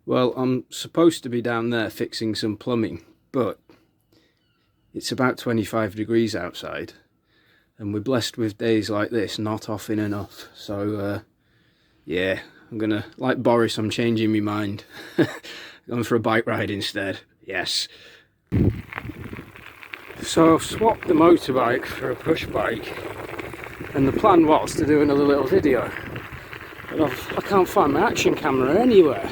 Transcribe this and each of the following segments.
Well, I'm supposed to be down there fixing some plumbing, but it's about 25 degrees outside, and we're blessed with days like this, not often enough. So, yeah, I'm gonna, like Boris, I'm changing my mind. Going for a bike ride instead. Yes. So I've swapped the motorbike for a push bike, and the plan was to do another little video. But I can't find my action camera anywhere.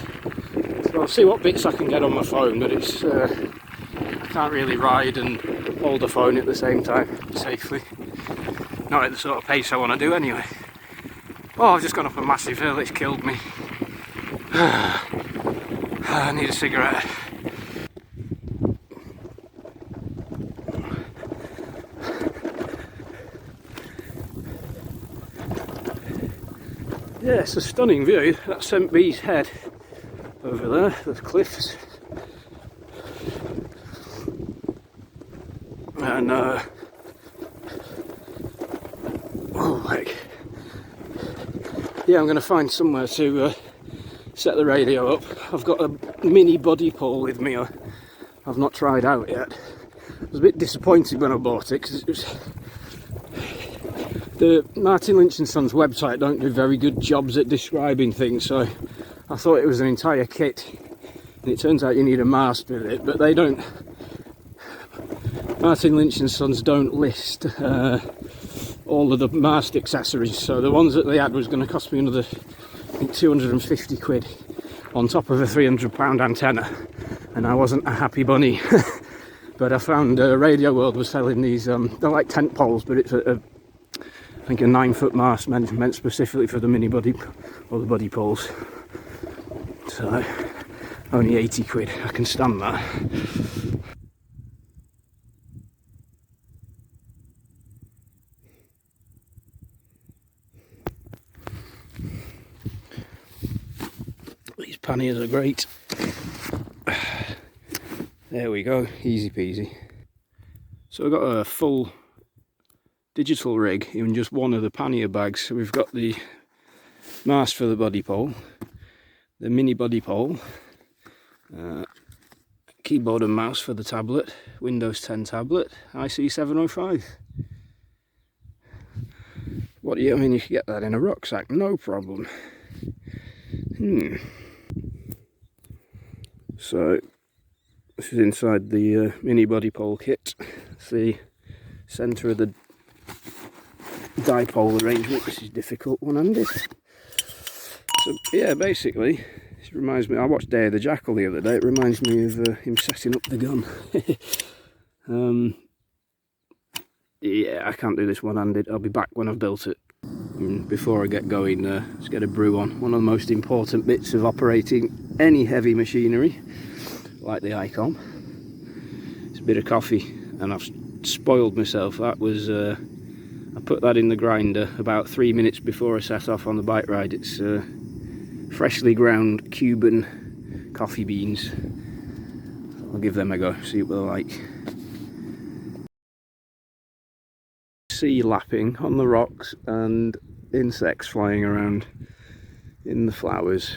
So I'll see what bits I can get on my phone, but it's I can't really ride and hold the phone at the same time safely. Not at the sort of pace I want to do anyway. Oh, I've just gone up a massive hill, it's killed me. I need a cigarette. Yeah, it's a stunning view. That's St. Bees Head over there, the cliffs. And oh, like, yeah, I'm going to find somewhere to set the radio up. I've got a mini Buddipole with me. I've not tried out yet. I was a bit disappointed when I bought it because it was the Martin Lynch and Sons website don't do very good jobs at describing things, so I thought it was an entire kit, and it turns out you need a mast with it, but they don't. Martin Lynch and Sons don't list all of the mast accessories, so the ones that they had was going to cost me another, I think, 250 quid on top of a £300 antenna, and I wasn't a happy bunny. But I found Radio World was selling these, they're like tent poles, but it's I think a 9-foot mast meant specifically for the mini buddy or the buddy poles. So only 80 quid, I can stand that. These panniers are great. There we go, easy peasy. So I've got a full digital rig in just one of the pannier bags. So we've got the mast for the Buddipole, the mini Buddipole, keyboard and mouse for the tablet, Windows 10 tablet, IC705. What do you mean you can get that in a rucksack? No problem. So this is inside the mini Buddipole kit. It's the centre of the dipole arrangement, which is difficult one-handed. So yeah, basically, it reminds me, I watched Day of the Jackal the other day, it reminds me of him setting up the gun. Yeah, I can't do this one-handed, I'll be back when I've built it. And before I get going, let's get a brew on. One of the most important bits of operating any heavy machinery, like the ICOM. It's a bit of coffee, and I've spoiled myself. That was, I put that in the grinder about 3 minutes before I set off on the bike ride. It's freshly ground Cuban coffee beans. I'll give them a go, see what they're like. Sea lapping on the rocks and insects flying around in the flowers.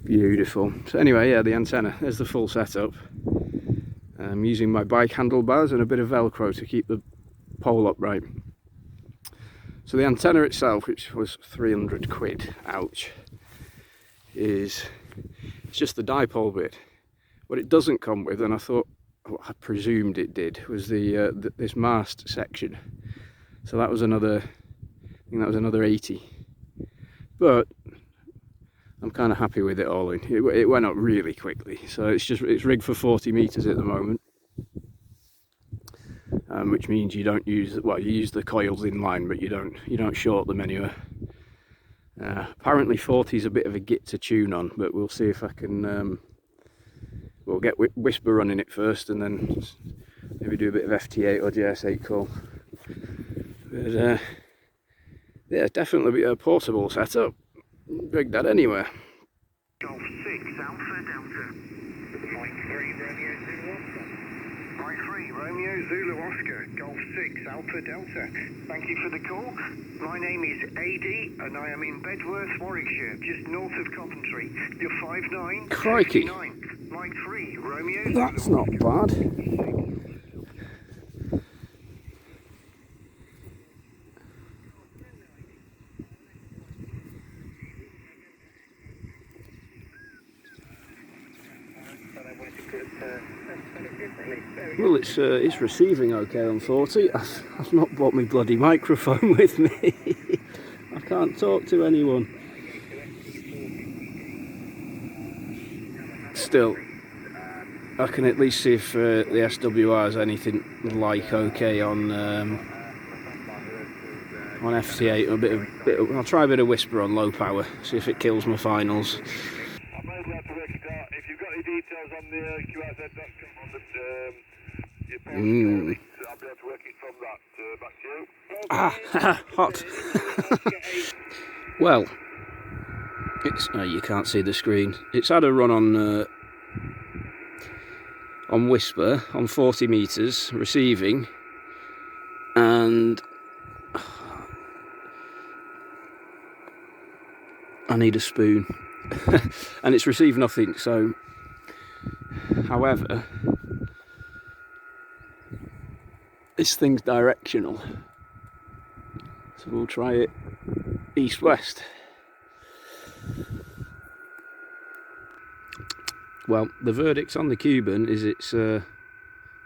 Beautiful. So anyway, yeah, the antenna, there's the full setup. I'm using my bike handlebars and a bit of Velcro to keep the pole upright. So the antenna itself, which was 300 quid, ouch, it's just the dipole bit. What it doesn't come with, and I thought, what I presumed it did, was this mast section. So that was another, I think that was another 80. But I'm kind of happy with it all in. It went up really quickly, so it's rigged for 40 meters at the moment, which means you don't use, well, you use the coils in line, but you don't short them anywhere. Apparently 40 is a bit of a git to tune on, but we'll see if I can. We'll get Whisper running it first, and then maybe do a bit of FT8 or JS8 call. But yeah, definitely a portable setup. Rig that anywhere. Golf 6 Alpha Delta. Mike 3 Romeo Zulu Oscar. Mike 3 Romeo Zulu Oscar. Golf 6 Alpha Delta. Thank you for the call. My name is AD and I am in Bedworth, Warwickshire, just north of Coventry. You're 5 59. Crikey. 69. Mike 3, Romeo. That's not bad. Well, it's receiving okay on 40. I've not brought my bloody microphone with me. I can't talk to anyone. Still, I can at least see if the SWR is anything like okay on FT8. I'll try a bit of whisper on low power, see if it kills my finals. I'm glad to work it out. If you've got any details on the QRZ.com on the your post, I'll be able to work it from that back to you. Hot. Well, it's you can't see the screen. It's had a run on whisper on 40 meters receiving, and I need a spoon. And it's received nothing. So, however, this thing's directional, so we'll try it east-west. Well, the verdict on the Cuban is it's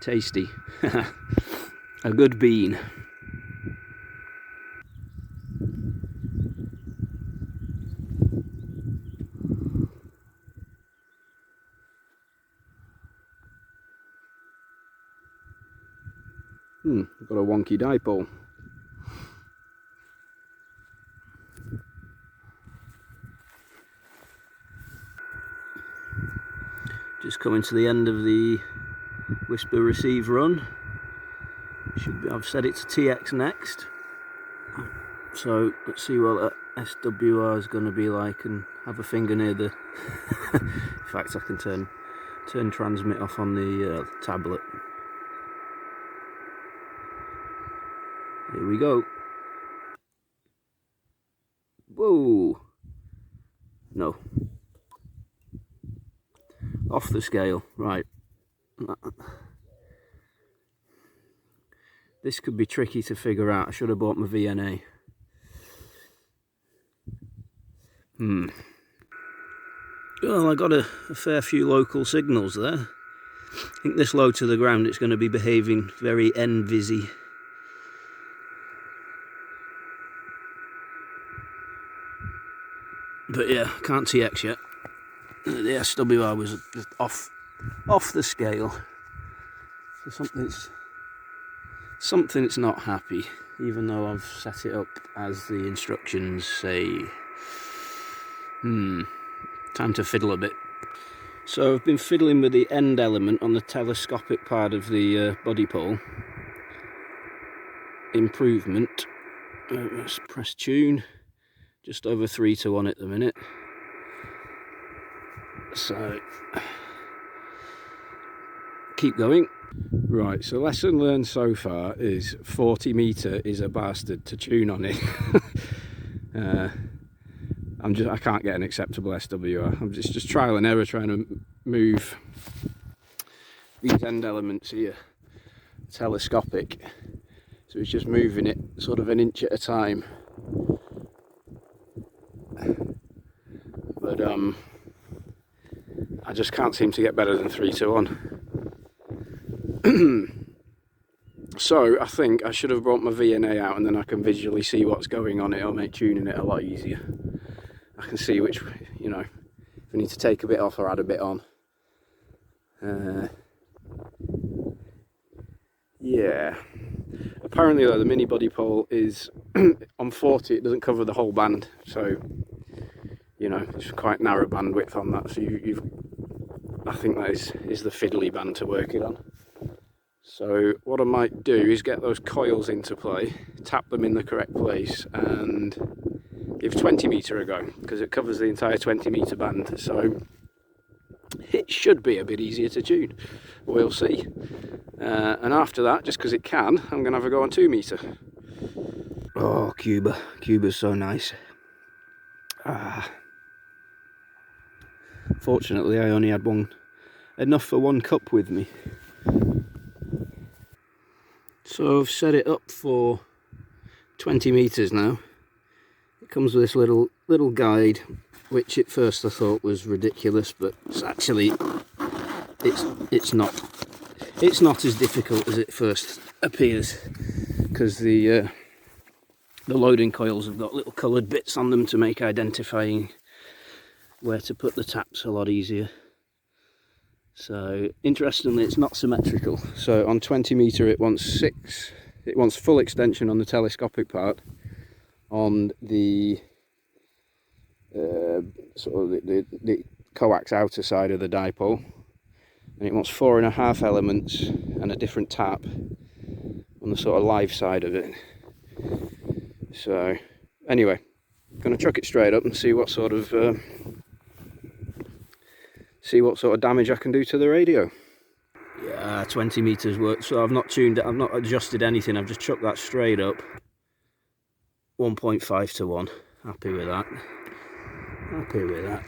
tasty. A good bean. I've got a wonky dipole. Just coming to the end of the whisper receive run. I've set it to TX next. So let's see what that SWR is going to be like, and have a finger near the. In fact, I can turn transmit off on the tablet. Here we go. Whoa! No. Off the scale, right. This could be tricky to figure out. I should have bought my VNA. Well, I got a fair few local signals there. I think this low to the ground, it's going to be behaving very NVISy. But yeah, can't TX yet. The SWR was off the scale. So something's not happy, even though I've set it up as the instructions say. Time to fiddle a bit. So I've been fiddling with the end element on the telescopic part of the Buddipole. Improvement. Let's press tune. Just over 3 to 1 at the minute. So keep going. Right, so lesson learned so far is 40 meter is a bastard to tune on it. I can't get an acceptable SWR. I'm just trial and error trying to move these end elements here telescopic. So it's just moving it sort of an inch at a time. But I just can't seem to get better than 3 to 1. So I think I should have brought my VNA out, and then I can visually see what's going on. It'll make tuning it a lot easier. I can see which, you know, if I need to take a bit off or add a bit on. Yeah. Apparently though, the mini Buddipole is on 40, it doesn't cover the whole band, so you know, it's quite narrow bandwidth on that, so I think that is the fiddly band to work it on. So what I might do is get those coils into play, tap them in the correct place, and give 20 meter a go, because it covers the entire 20 meter band, so it should be a bit easier to tune. We'll see. And after that, just because it can, I'm going to have a go on 2 meter. Oh, Cuba's so nice. Fortunately, I only had enough for one cup with me. So I've set it up for 20 metres now. It comes with this little guide, which at first I thought was ridiculous, but it's actually it's not as difficult as it first appears, because the loading coils have got little coloured bits on them to make identifying where to put the taps a lot easier. So interestingly, it's not symmetrical. So on 20 metre it wants full extension on the telescopic part. On the sort of the coax outer side of the dipole, and it wants 4.5 elements and a different tap on the sort of live side of it. So anyway, I'm going to chuck it straight up and see what sort of damage I can do to the radio. Yeah, 20 metres works. So I've not tuned it, I've not adjusted anything, I've just chucked that straight up. 1.5 to 1. Happy with that. Happy with that.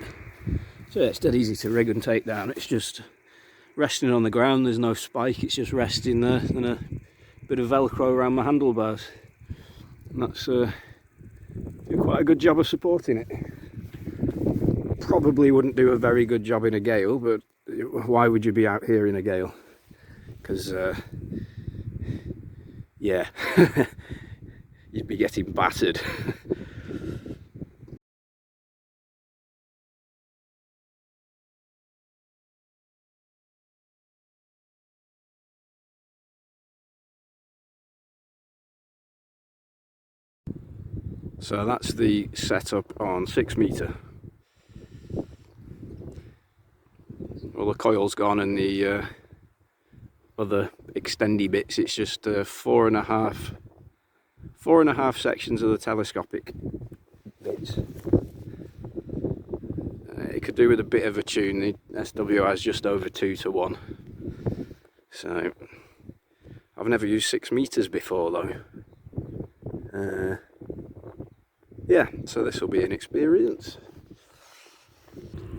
So yeah, it's dead easy to rig and take down. It's just resting on the ground, there's no spike, it's just resting there, and a bit of velcro around my handlebars. And that's do quite a good job of supporting it. Probably wouldn't do a very good job in a gale, but why would you be out here in a gale? Because yeah, you'd be getting battered. So that's the setup on 6 metre. Well, the coil's gone and the other extendy bits, it's just 4.5 sections of the telescopic bits. It could do with a bit of a tune. The SWI is just over 2 to 1. So I've never used 6 metres before though. Yeah, so this will be an experience.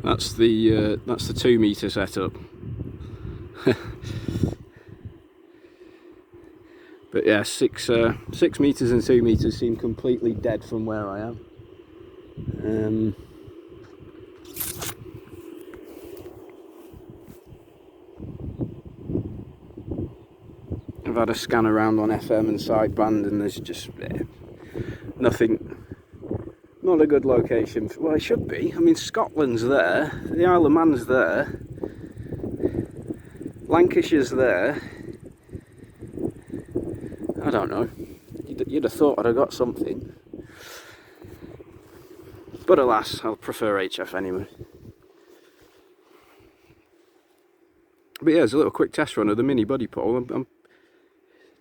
That's the 2 metre setup. But yeah, 6 metres and 2 metres seem completely dead from where I am. I've had a scan around on FM and sideband, and there's just nothing. Not a good location. Well, it should be. I mean, Scotland's there, the Isle of Man's there, Lancashire's there. I don't know. You'd have thought I'd have got something. But alas, I'll prefer HF anyway. But yeah, it's a little quick test run of the mini Buddipole.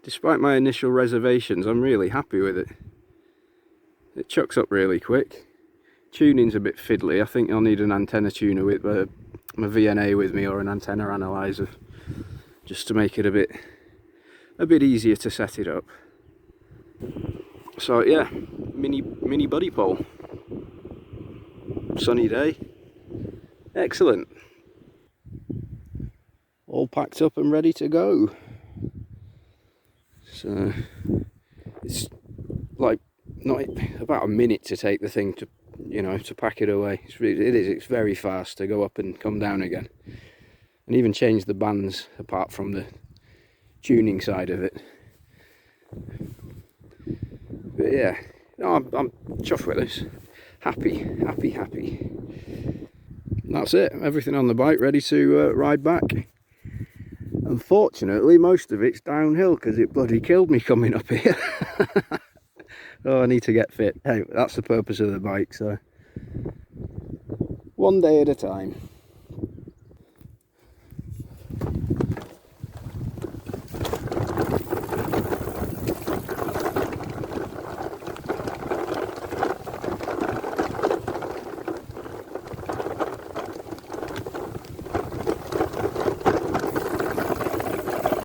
Despite my initial reservations, I'm really happy with it. It chucks up really quick. Tuning's a bit fiddly. I think I'll need an antenna tuner with my VNA with me, or an antenna analyzer, just to make it a bit easier to set it up. So yeah, mini Buddipole. Sunny day. Excellent. All packed up and ready to go. So it's like not about a minute to take the thing to, to pack it away. It's very fast to go up and come down again, and even change the bands apart from the tuning side of it. But yeah, no, I'm chuffed with this. Happy. That's it. Everything on the bike ready to ride back. Unfortunately, most of it's downhill because it bloody killed me coming up here. Oh, I need to get fit. Hey, that's the purpose of the bike, so one day at a time.